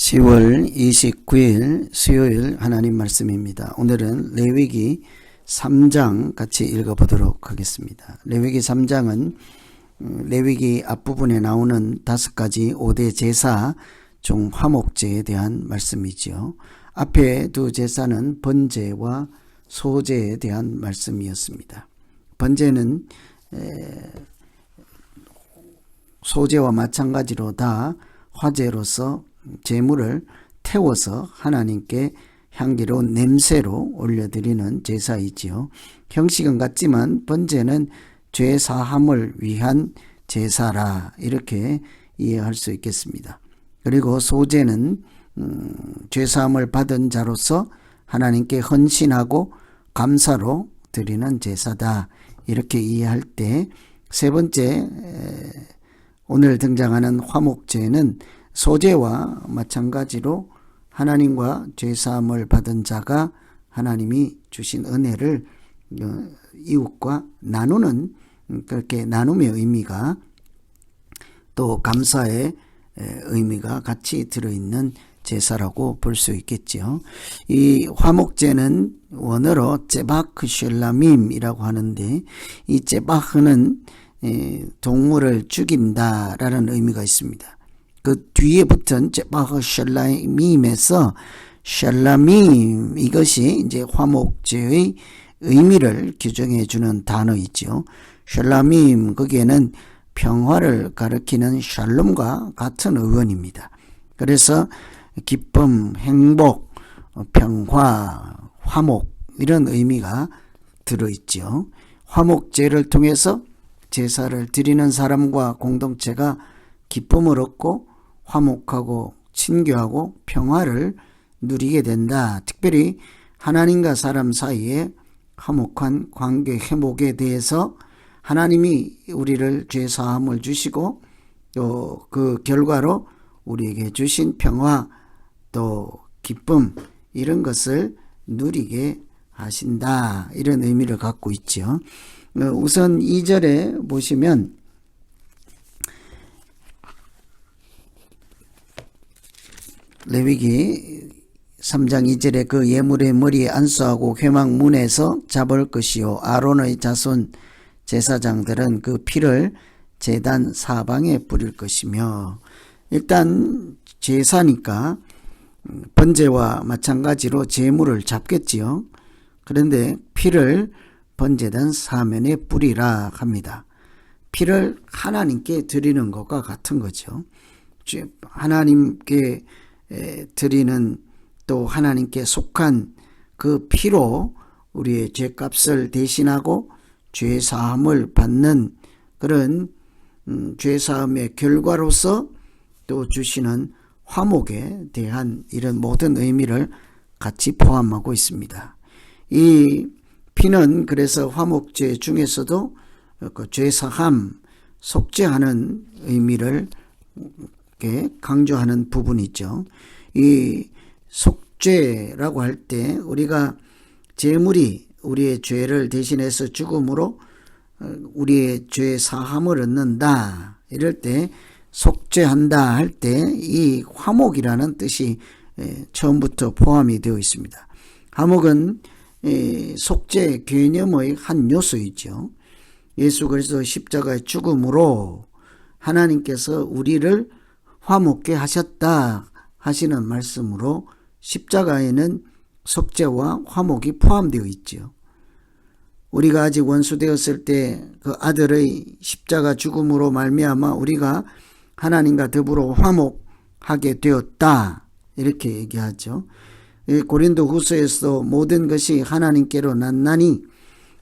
10월 29일 수요일 하나님 말씀입니다. 오늘은 레위기 3장 같이 읽어보도록 하겠습니다. 레위기 3장은 레위기 앞부분에 나오는 5가지 5대 제사 중 화목제에 대한 말씀이지요. 앞에 두 제사는 번제와 소제에 대한 말씀이었습니다. 번제는 소제와 마찬가지로 다 화제로서 제물을 태워서 하나님께 향기로운 냄새로 올려드리는 제사이지요. 형식은 같지만 번제는 죄 사함을 위한 제사라 이렇게 이해할 수 있겠습니다. 그리고 소제는 죄 사함을 받은 자로서 하나님께 헌신하고 감사로 드리는 제사다 이렇게 이해할 때, 세 번째 오늘 등장하는 화목제는 소제와 마찬가지로 하나님과 죄사함을 받은 자가 하나님이 주신 은혜를 이웃과 나누는, 그렇게 나눔의 의미가 또 감사의 의미가 같이 들어있는 제사라고 볼 수 있겠죠. 이 화목제는 원어로 제바크 쉘라밈이라고 하는데, 이 제바크는 동물을 죽인다라는 의미가 있습니다. 그 뒤에 붙은 제바흐 샬라밈에서 샬라밈, 이것이 이제 화목제의 의미를 규정해 주는 단어이죠. 샬라밈, 거기에는 평화를 가리키는 샬롬과 같은 의원입니다. 그래서 기쁨, 행복, 평화, 화목 이런 의미가 들어있죠. 화목제를 통해서 제사를 드리는 사람과 공동체가 기쁨을 얻고 화목하고 친교하고 평화를 누리게 된다. 특별히 하나님과 사람 사이에 화목한 관계 회복에 대해서 하나님이 우리를 죄 사함을 주시고 또 그 결과로 우리에게 주신 평화 또 기쁨 이런 것을 누리게 하신다. 이런 의미를 갖고 있죠. 우선 2절에 보시면 레위기 3장 2절에 그 예물의 머리에 안수하고 회막문에서 잡을 것이요 아론의 자손 제사장들은 그 피를 제단 사방에 뿌릴 것이며, 일단 제사니까 번제와 마찬가지로 제물을 잡겠지요. 그런데 피를 번제단 사면에 뿌리라 합니다. 피를 하나님께 드리는 것과 같은 거죠. 하나님께 드리는, 또 하나님께 속한 그 피로 우리의 죄값을 대신하고 죄사함을 받는 그런 죄사함의 결과로서 또 주시는 화목에 대한 이런 모든 의미를 같이 포함하고 있습니다. 이 피는 그래서 화목제 중에서도 그 죄사함, 속죄하는 의미를 강조하는 부분이죠. 이 속죄라고 할 때 우리가 제물이 우리의 죄를 대신해서 죽음으로 우리의 죄 사함을 얻는다 이럴 때, 속죄한다 할 때 이 화목이라는 뜻이 처음부터 포함이 되어 있습니다. 화목은 속죄 개념의 한 요소이죠. 예수 그리스도 십자가의 죽음으로 하나님께서 우리를 화목게 하셨다 하시는 말씀으로 십자가에는 속죄와 화목이 포함되어 있죠. 우리가 아직 원수 되었을 때 그 아들의 십자가 죽음으로 말미암아 우리가 하나님과 더불어 화목하게 되었다 이렇게 얘기하죠. 고린도 후서에서 모든 것이 하나님께로 났나니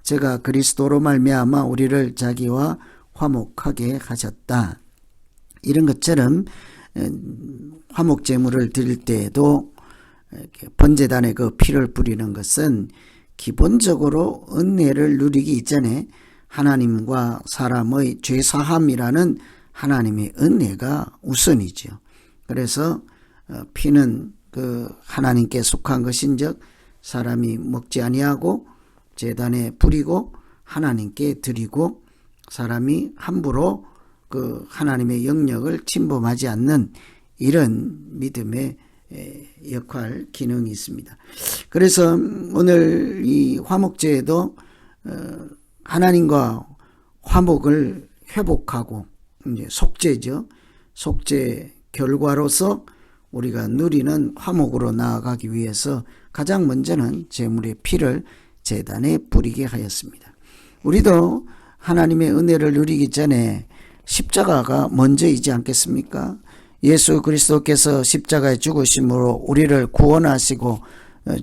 제가 그리스도로 말미암아 우리를 자기와 화목하게 하셨다. 이런 것처럼 화목 제물을 드릴 때에도 번제단에 그 피를 뿌리는 것은 기본적으로 은혜를 누리기 이전에 하나님과 사람의 죄사함이라는 하나님의 은혜가 우선이죠. 그래서 피는 그 하나님께 속한 것인즉 사람이 먹지 아니하고 제단에 뿌리고 하나님께 드리고, 사람이 함부로 그 하나님의 영역을 침범하지 않는 이런 믿음의 역할, 기능이 있습니다. 그래서 오늘 이 화목제에도 하나님과 화목을 회복하고, 이제 속죄죠. 속죄 결과로서 우리가 누리는 화목으로 나아가기 위해서 가장 먼저는 제물의 피를 제단에 뿌리게 하였습니다. 우리도 하나님의 은혜를 누리기 전에 십자가가 먼저이지 않겠습니까? 예수 그리스도께서 십자가에 죽으심으로 우리를 구원하시고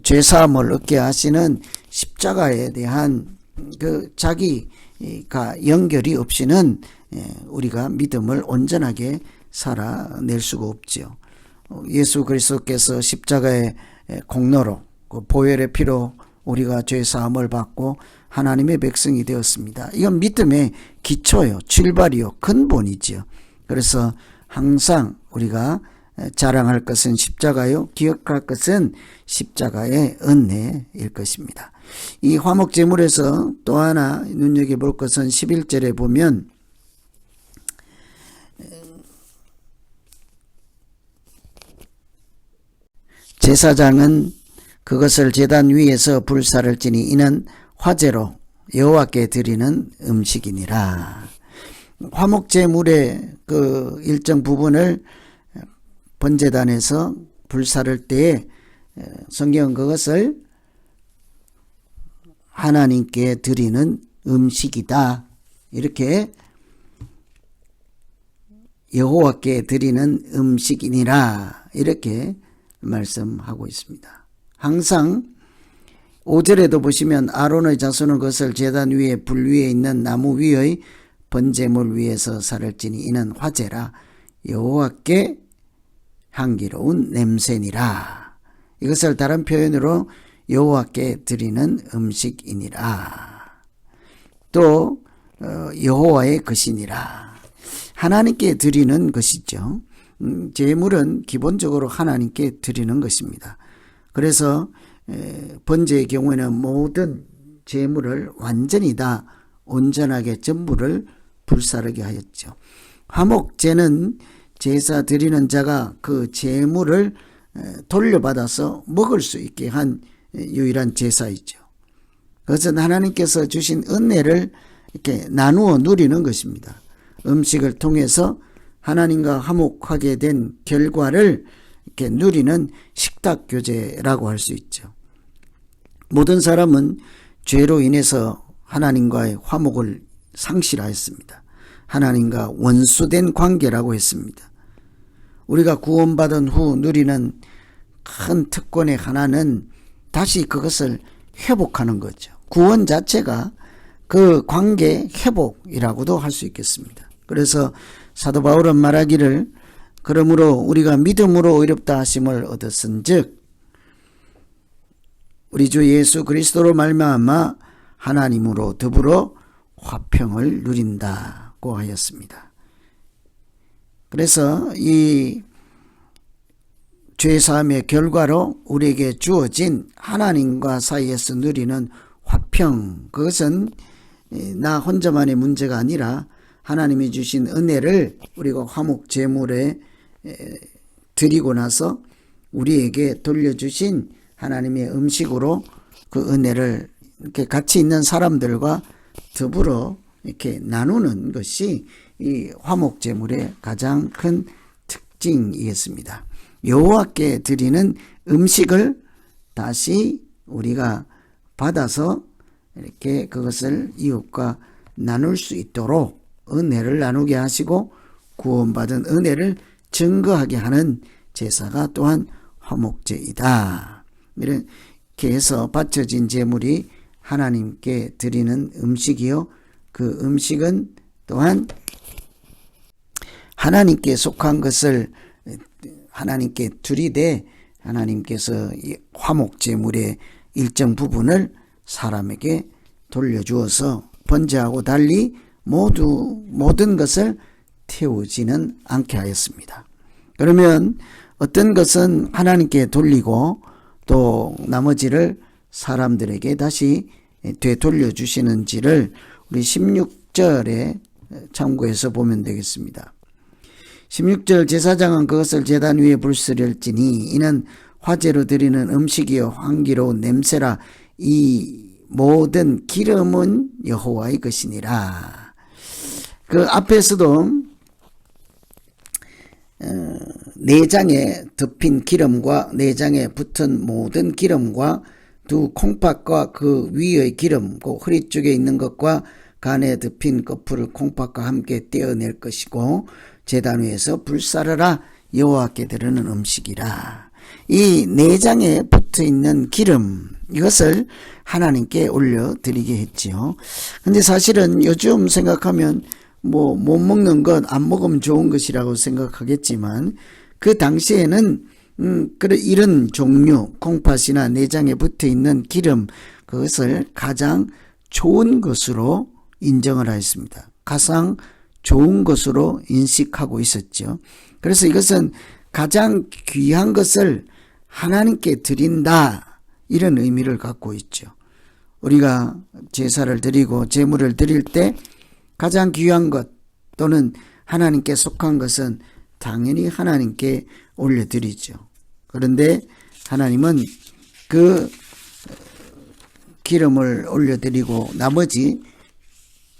죄사함을 얻게 하시는 십자가에 대한 그 자기가 연결이 없이는 우리가 믿음을 온전하게 살아낼 수가 없지요. 예수 그리스도께서 십자가의 공로로 그 보혈의 피로 우리가 죄사함을 받고 하나님의 백성이 되었습니다. 이건 믿음의 기초요, 출발이요, 근본이지요. 그래서 항상 우리가 자랑할 것은 십자가요, 기억할 것은 십자가의 은혜일 것입니다. 이 화목제물에서 또 하나 눈여겨볼 것은 11절에 보면 제사장은 그것을 제단 위에서 불사를 지니 이는 화제로 여호와께 드리는 음식이니라. 화목제물의 그 일정 부분을 번제단에서 불사를 때에 성경은 그것을 하나님께 드리는 음식이다, 이렇게 여호와께 드리는 음식이니라, 이렇게 말씀하고 있습니다. 항상 5절에도 보시면 아론의 자손은 그것을 제단 위에 불 위에 있는 나무 위의 번제물 위에서 살을 지니 이는 화제라 여호와께 향기로운 냄새니라. 이것을 다른 표현으로 여호와께 드리는 음식이니라. 또 여호와의 것이니라. 하나님께 드리는 것이죠. 제물은 기본적으로 하나님께 드리는 것입니다. 그래서 번제의 경우에는 모든 제물을 완전히 다 온전하게 전부를 불사르게 하였죠. 화목제는 제사 드리는 자가 그 제물을 돌려받아서 먹을 수 있게 한 유일한 제사이죠. 그것은 하나님께서 주신 은혜를 이렇게 나누어 누리는 것입니다. 음식을 통해서 하나님과 화목하게 된 결과를 이렇게 누리는 식탁 교제라고 할 수 있죠. 모든 사람은 죄로 인해서 하나님과의 화목을 상실하였습니다. 하나님과 원수된 관계라고 했습니다. 우리가 구원받은 후 누리는 큰 특권의 하나는 다시 그것을 회복하는 거죠. 구원 자체가 그 관계 회복이라고도 할 수 있겠습니다. 그래서 사도 바울은 말하기를 그러므로 우리가 믿음으로 의롭다 하심을 얻었은즉 우리 주 예수 그리스도로 말미암아 하나님으로 더불어 화평을 누린다고 하였습니다. 그래서 이 죄사함의 결과로 우리에게 주어진 하나님과 사이에서 누리는 화평, 그것은 나 혼자만의 문제가 아니라 하나님이 주신 은혜를 우리가 화목 제물에 드리고 나서 우리에게 돌려주신 하나님의 음식으로 그 은혜를 이렇게 같이 있는 사람들과 더불어 이렇게 나누는 것이 이 화목 제물의 가장 큰 특징이겠습니다. 여호와께 드리는 음식을 다시 우리가 받아서 이렇게 그것을 이웃과 나눌 수 있도록 은혜를 나누게 하시고 구원받은 은혜를 증거하게 하는 제사가 또한 화목제이다. 이렇게 해서 바쳐진 제물이 하나님께 드리는 음식이요, 그 음식은 또한 하나님께 속한 것을 하나님께 드리되 하나님께서 화목제물의 일정 부분을 사람에게 돌려주어서 번제하고 달리 모든 것을 태우지는 않게 하였습니다. 그러면 어떤 것은 하나님께 돌리고 또 나머지를 사람들에게 다시 되돌려 주시는지를 우리 16절에 참고해서 보면 되겠습니다. 16절 제사장은 그것을 제단 위에 불스릴지니 이는 화제로 드리는 음식이요 향기로운 냄새라. 이 모든 기름은 여호와의 것이니라. 그 앞에서도 내장에 덮인 기름과 내장에 붙은 모든 기름과 두 콩팥과 그 위의 기름, 그 허리 쪽에 있는 것과 간에 덮인 거풀을 콩팥과 함께 떼어낼 것이고 제단 위에서 불사르라. 여호와께 드리는 음식이라. 이 내장에 붙어 있는 기름, 이것을 하나님께 올려드리게 했지요. 근데 사실은 요즘 생각하면 못 먹는 것, 안 먹으면 좋은 것이라고 생각하겠지만 그 당시에는 이런 종류, 콩팥이나 내장에 붙어 있는 기름, 그것을 가장 좋은 것으로 인정을 하였습니다. 가장 좋은 것으로 인식하고 있었죠. 그래서 이것은 가장 귀한 것을 하나님께 드린다, 이런 의미를 갖고 있죠. 우리가 제사를 드리고 제물을 드릴 때 가장 귀한 것 또는 하나님께 속한 것은 당연히 하나님께 올려드리죠. 그런데 하나님은 그 기름을 올려드리고 나머지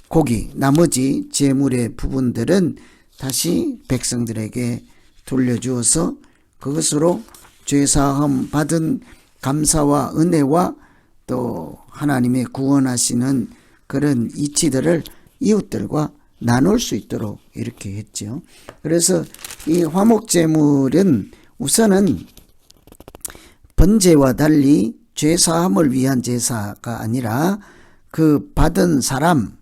고기, 나머지 제물의 부분들은 다시 백성들에게 돌려주어서 그것으로 죄사함 받은 감사와 은혜와 또 하나님의 구원하시는 그런 이치들을 이웃들과 나눌 수 있도록 이렇게 했죠. 그래서 이 화목제물은 우선은 번제와 달리 죄사함을 위한 제사가 아니라 그 받은 사람,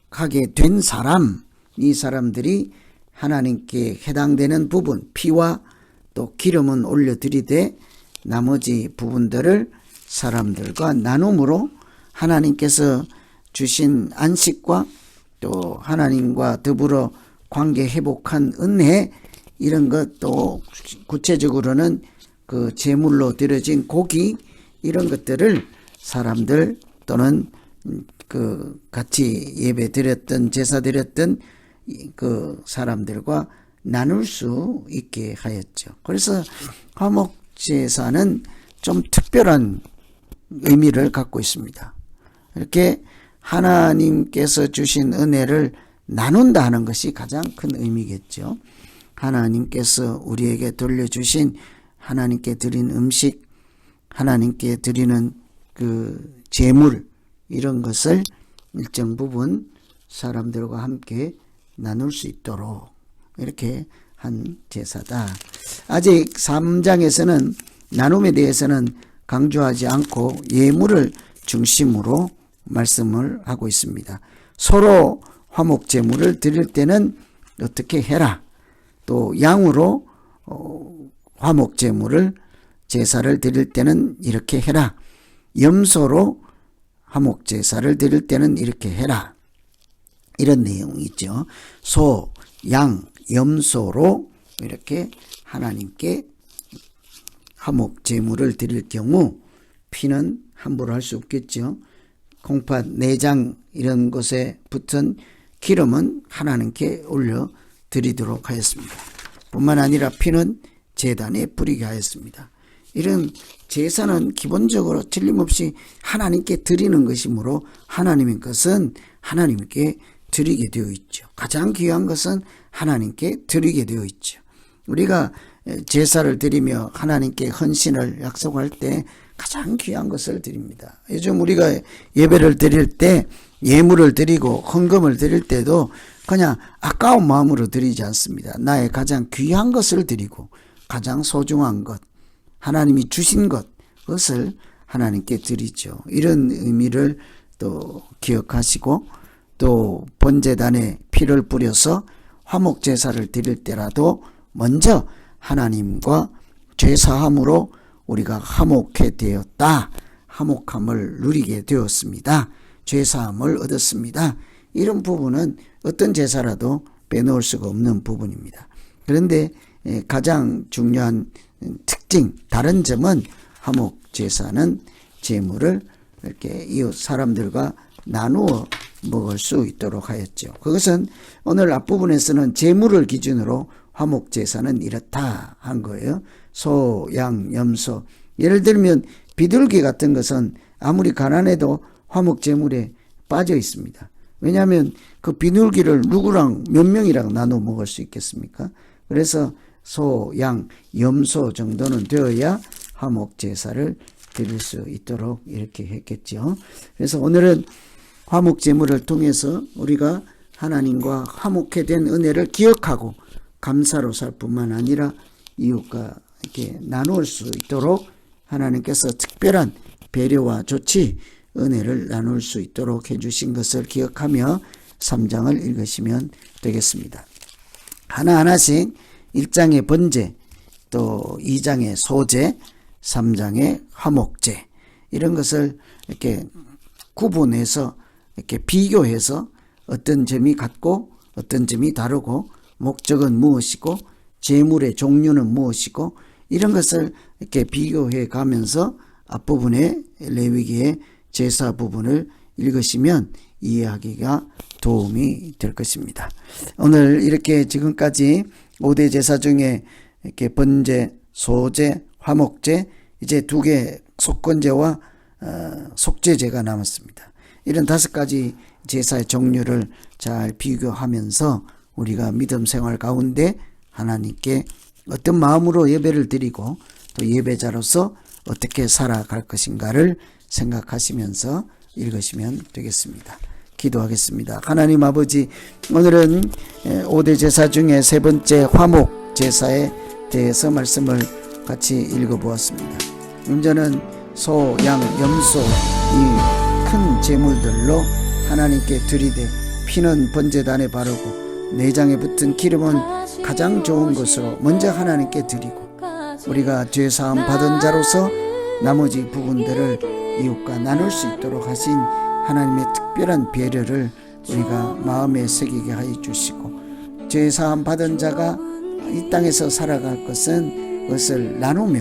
화목하게 된 사람, 이 사람들이 하나님께 해당되는 부분, 피와 또 기름은 올려드리되 나머지 부분들을 사람들과 나눔으로 하나님께서 주신 안식과 또 하나님과 더불어 관계 회복한 은혜, 이런 것, 또 구체적으로는 그 제물로 드려진 고기, 이런 것들을 사람들 또는 그 같이 예배 드렸던, 제사 드렸던 그 사람들과 나눌 수 있게 하였죠. 그래서 화목제사는 좀 특별한 의미를 갖고 있습니다. 이렇게 하나님께서 주신 은혜를 나눈다 하는 것이 가장 큰 의미겠죠. 하나님께서 우리에게 돌려주신, 하나님께 드린 음식, 하나님께 드리는 그 제물, 이런 것을 일정 부분 사람들과 함께 나눌 수 있도록 이렇게 한 제사다. 아직 3장에서는 나눔에 대해서는 강조하지 않고 예물을 중심으로 말씀을 하고 있습니다. 서로 화목제물을 드릴 때는 어떻게 해라. 또 양으로 화목제물을 제사를 드릴 때는 이렇게 해라. 염소로 화목제사를 드릴 때는 이렇게 해라. 이런 내용이 있죠. 소, 양, 염소로 이렇게 하나님께 화목제물을 드릴 경우 피는 함부로 할 수 없겠죠. 콩팥, 내장 이런 것에 붙은 기름은 하나님께 올려드리도록 하였습니다. 뿐만 아니라 피는 제단에 뿌리게 하였습니다. 이런 제사는 기본적으로 틀림없이 하나님께 드리는 것이므로 하나님의 것은 하나님께 드리게 되어 있죠. 가장 귀한 것은 하나님께 드리게 되어 있죠. 우리가 제사를 드리며 하나님께 헌신을 약속할 때 가장 귀한 것을 드립니다. 요즘 우리가 예배를 드릴 때 예물을 드리고 헌금을 드릴 때도 그냥 아까운 마음으로 드리지 않습니다. 나의 가장 귀한 것을 드리고 가장 소중한 것, 하나님이 주신 것, 그것을 하나님께 드리죠. 이런 의미를 또 기억하시고 또 번제단에 피를 뿌려서 화목제사를 드릴 때라도 먼저 하나님과 죄사함으로 우리가 화목해 되었다. 화목함을 누리게 되었습니다. 죄사함을 얻었습니다. 이런 부분은 어떤 제사라도 빼놓을 수가 없는 부분입니다. 그런데 가장 중요한 특징, 다른 점은 화목제사는 제물을 이렇게 이웃 사람들과 나누어 먹을 수 있도록 하였죠. 그것은 오늘 앞부분에서는 재물을 기준으로 화목제사는 이렇다 한 거예요. 소, 양, 염소. 예를 들면 비둘기 같은 것은 아무리 가난해도 화목제물에 빠져 있습니다. 왜냐하면 그 비둘기를 누구랑 몇 명이랑 나눠 먹을 수 있겠습니까? 그래서 소, 양, 염소 정도는 되어야 화목제사를 드릴 수 있도록 이렇게 했겠죠. 그래서 오늘은 화목제물을 통해서 우리가 하나님과 화목해 된 은혜를 기억하고 감사로 살 뿐만 아니라 이웃과 이렇게 나눌 수 있도록 하나님께서 특별한 배려와 조치, 은혜를 나눌 수 있도록 해주신 것을 기억하며 3장을 읽으시면 되겠습니다. 하나하나씩 1장의 번제, 또 2장의 소제, 3장의 화목제, 이런 것을 이렇게 구분해서 이렇게 비교해서 어떤 점이 같고 어떤 점이 다르고 목적은 무엇이고 제물의 종류는 무엇이고 이런 것을 이렇게 비교해 가면서 앞부분의 레위기의 제사 부분을 읽으시면 이해하기가 도움이 될 것입니다. 오늘 이렇게 지금까지 5대 제사 중에 이렇게 번제, 소제, 화목제, 이제 2개 속건제와 속죄제가 남았습니다. 이런 5가지 제사의 종류를 잘 비교하면서 우리가 믿음 생활 가운데 하나님께 어떤 마음으로 예배를 드리고 또 예배자로서 어떻게 살아갈 것인가를 생각하시면서 읽으시면 되겠습니다. 기도하겠습니다. 하나님 아버지, 오늘은 5대 제사 중에 3번째 화목 제사에 대해서 말씀을 같이 읽어보았습니다. 문제는 소, 양, 염소 이 큰 제물들로 하나님께 드리되 피는 번제단에 바르고 내장에 붙은 기름은 가장 좋은 것으로 먼저 하나님께 드리고 우리가 죄사함 받은 자로서 나머지 부분들을 이웃과 나눌 수 있도록 하신 하나님의 특별한 배려를 우리가 마음에 새기게 하여 주시고 죄사함 받은 자가 이 땅에서 살아갈 것은 그것을 나누며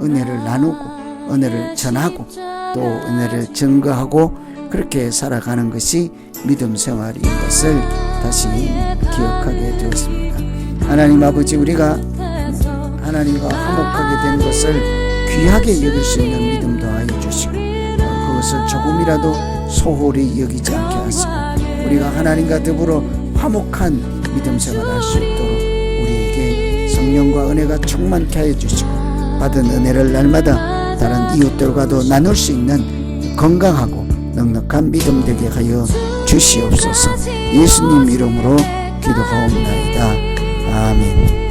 은혜를 나누고 은혜를 전하고 또 은혜를 증거하고 그렇게 살아가는 것이 믿음 생활인 것을 다시 기억하게 되었습니다. 하나님 아버지, 우리가 하나님과 화목하게 된 것을 귀하게 여길 수 있는 믿음도 하여 주시고 그것을 조금이라도 소홀히 여기지 않게 하시고 우리가 하나님과 더불어 화목한 믿음 생활을 할 수 있도록 우리에게 성령과 은혜가 충만케 하여 주시고 받은 은혜를 날마다 다른 이웃들과도 나눌 수 있는 건강하고 넉넉한 믿음 되게 하여 주시옵소서. 예수님 이름으로 기도하옵나이다. 아멘.